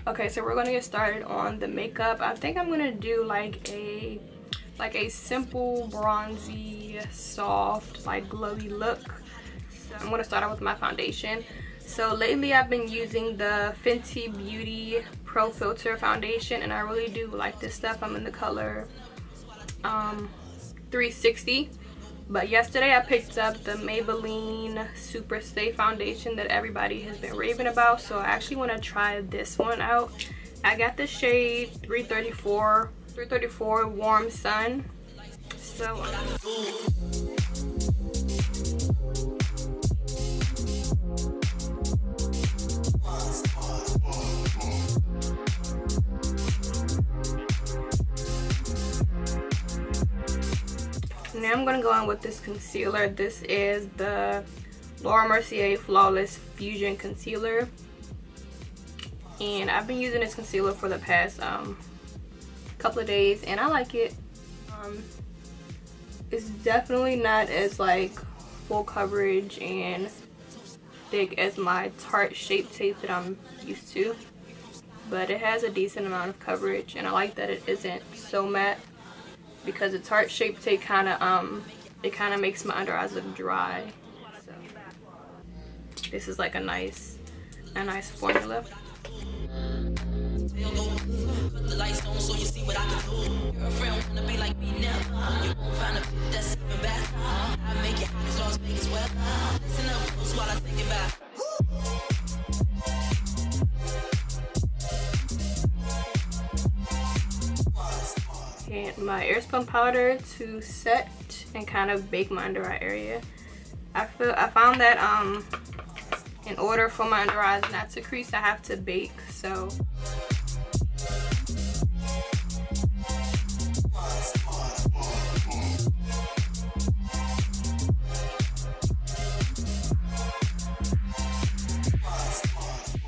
Okay, so we're gonna get started on the makeup. I think I'm gonna do like a simple bronzy, soft, like glowy look. So I'm gonna start out with my foundation. So lately I've been using the Fenty Beauty Pro Filter foundation, and I really do like this stuff. I'm in the color 360. But yesterday I picked up the Maybelline Superstay foundation that everybody has been raving about. So I actually want to try this one out. I got the shade 334 Warm Sun. So now I'm gonna go on with this concealer. This is the Mercier Flawless Fusion Concealer, and I've been using this concealer for the past couple of days, and I like it. It's definitely not as like full coverage and thick as my Tarte Shape Tape that I'm used to, but it has a decent amount of coverage, and I like that it isn't so matte, because the Tarte Shape Tape kind of makes my under eyes look dry. So this is like a nice formula. And my airspun powder to set and kind of bake my under eye area. I found that in order for my under eyes not to crease, I have to bake. So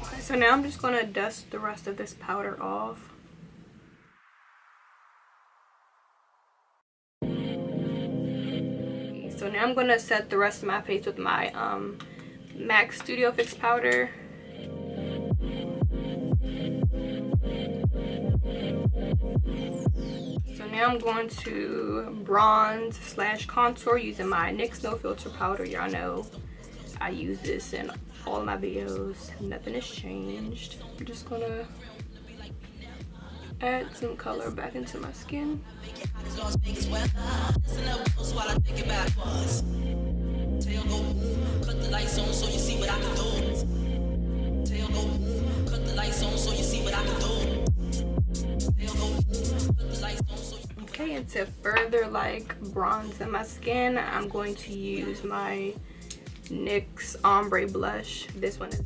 okay, so now I'm just gonna dust the rest of this powder off. So now I'm going to set the rest of my face with my MAC Studio Fix powder. So now I'm going to bronze / contour using my NYX No Filter powder. Y'all know I use this in all of my videos. Nothing has changed. I'm just going to add some color back into my skin. Okay, and to further like bronze in my skin, I'm going to use my NYX Ombre blush. This one is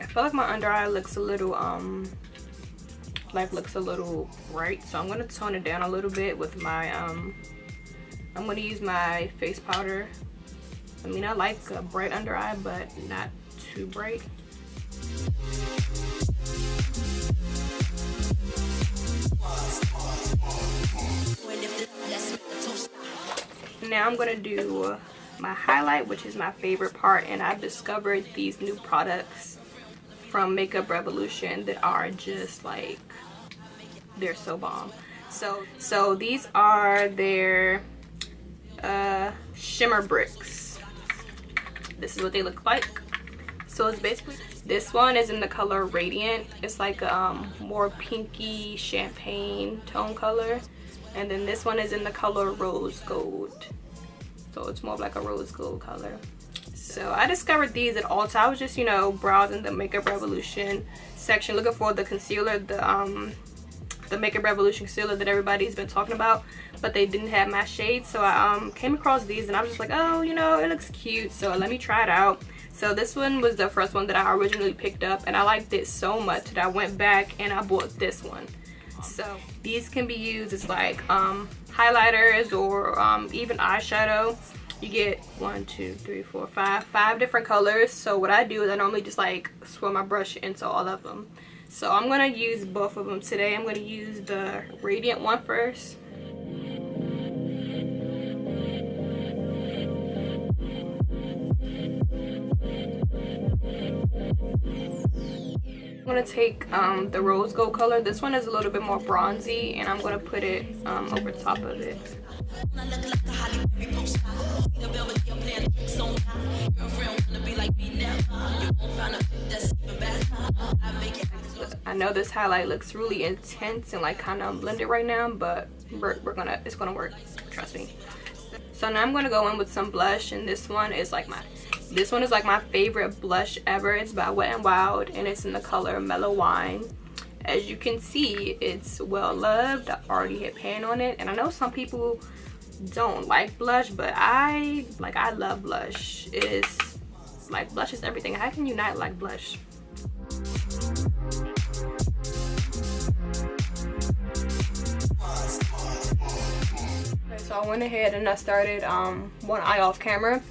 I feel like my under eye looks a little bright, so I'm gonna tone it down a little bit with my I'm gonna use my face powder. I mean, I like a bright under eye, but not too bright. Now I'm gonna do my highlight, which is my favorite part, and I've discovered these new products from Makeup Revolution that are just like, they're so bomb. So these are their shimmer bricks. This is what they look like. So it's basically, this one is in the color Radiant. It's like a more pinky champagne tone color, and then this one is in the color Rose Gold. So it's more of like a rose gold color. So I discovered these at Ulta. I was just, you know, browsing the Makeup Revolution section looking for the concealer, the Makeup Revolution concealer that everybody's been talking about, but they didn't have my shade. So I came across these, and I was just like, oh, you know, it looks cute, so let me try it out. So this one was the first one that I originally picked up, and I liked it so much that I went back and I bought this one. So these can be used as like highlighters or even eyeshadow. You get 1, 2, 3, 4, 5 different colors. So what I do is I normally just like swirl my brush into all of them. So I'm gonna use both of them today. I'm gonna use the radiant one first. I'm gonna take the rose gold color. This one is a little bit more bronzy, and I'm gonna put it over top of it. I know this highlight looks really intense and like kind of blended right now, but it's gonna work, trust me. So now I'm gonna go in with some blush, and this one is like my favorite blush ever. It's by Wet n Wild, and it's in the color Mellow Wine. As you can see, it's well loved. I already hit pan on it, and I know some people don't like blush, but I love blush. It's like, blush is everything. How can you not like blush? So I went ahead and I started one eye off camera,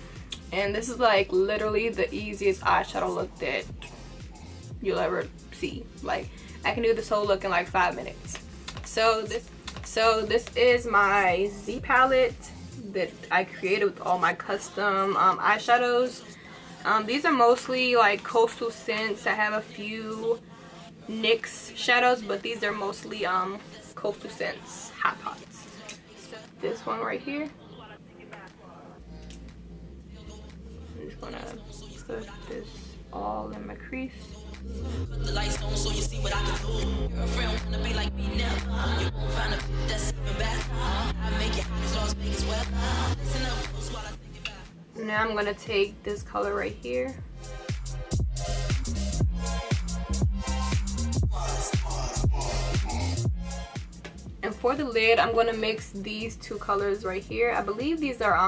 and this is like literally the easiest eyeshadow look that you'll ever see. Like, I can do this whole look in like 5 minutes. So this is my Z palette that I created with all my custom eyeshadows. These are mostly like coastal scents. I have a few NYX shadows, but these are mostly coastal scents hot pots. This one right here, I'm just gonna put this all in my crease. Put the lights on so you see what I can do. Your friend wanna be like me now. You won't find a that's even better. I make it hot as Las Vegas weather. Listen up close while I think about. Now I'm gonna take this color right here. And for the lid, I'm gonna mix these two colors right here. I believe these are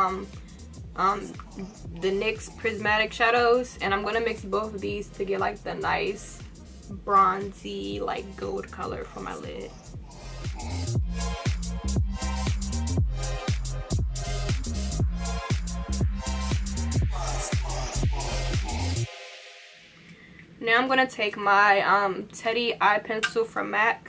the NYX prismatic shadows, and I'm gonna mix both of these to get like the nice bronzy like gold color for my lid. Now I'm gonna take my Teddy eye pencil from MAC.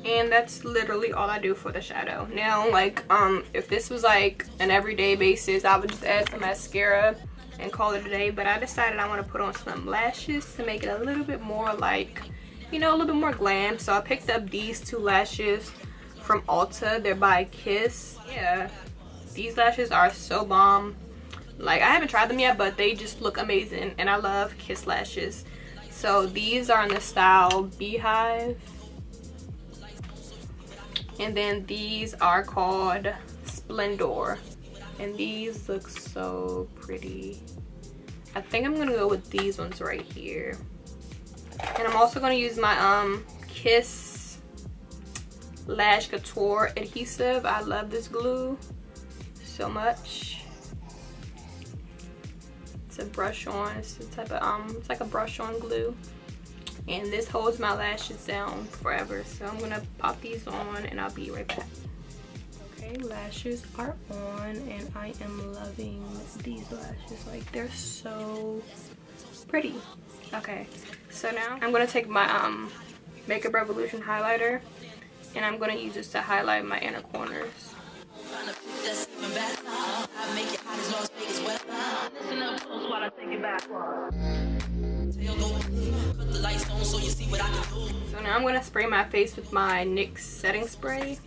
And that's literally all I do for the shadow. Now, like, if this was like an everyday basis, I would just add some mascara and call it a day. But I decided I want to put on some lashes to make it a little bit more like, you know, a little bit more glam. So I picked up these two lashes from Ulta. They're by Kiss. Yeah, these lashes are so bomb. Like, I haven't tried them yet, but they just look amazing, and I love Kiss lashes. So these are in the style Beehive. And then these are called Splendor, and these look so pretty. I think I'm gonna go with these ones right here. And I'm also gonna use my Kiss Lash Couture adhesive. I love this glue so much. It's a brush on. It's a type of it's like a brush on glue. And this holds my lashes down forever. So I'm gonna pop these on and I'll be right back. Okay, lashes are on, and I am loving these lashes. Like, they're so pretty. Okay, so now I'm gonna take my Makeup Revolution highlighter, and I'm gonna use this to highlight my inner corners. So now I'm going to spray my face with my NYX setting spray.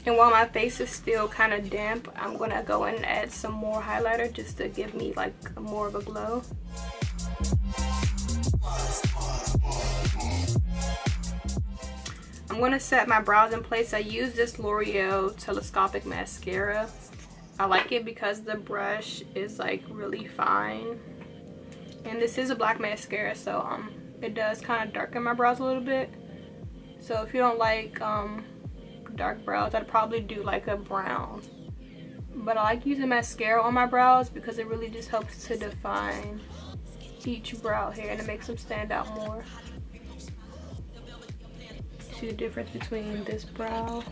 And while my face is still kind of damp, I'm going to go in and add some more highlighter just to give me like more of a glow. I'm going to set my brows in place. I use this L'Oreal Telescopic mascara. I like it because the brush is like really fine, and this is a black mascara, so it does kind of darken my brows a little bit. So if you don't like dark brows, I'd probably do like a brown But I like using mascara on my brows because it really just helps to define each brow hair and it makes them stand out more. See the difference between this brow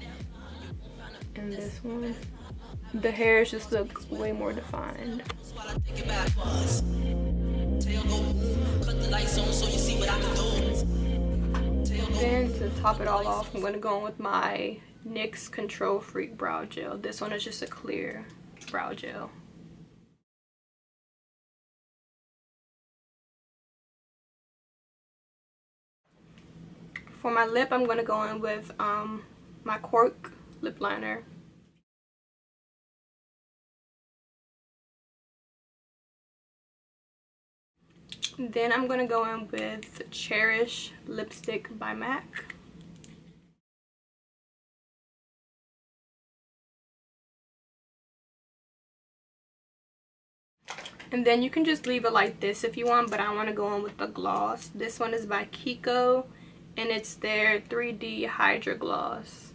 and this one? The hairs just look way more defined. Then to top it all off, I'm going to go in with my NYX Control Freak Brow Gel. This one is just a clear brow gel. For my lip, I'm going to go in with my Cork lip liner. Then I'm going to go in with Cherish lipstick by MAC. And then you can just leave it like this if you want, but I want to go in with the gloss. This one is by Kiko, and it's their 3D Hydra gloss.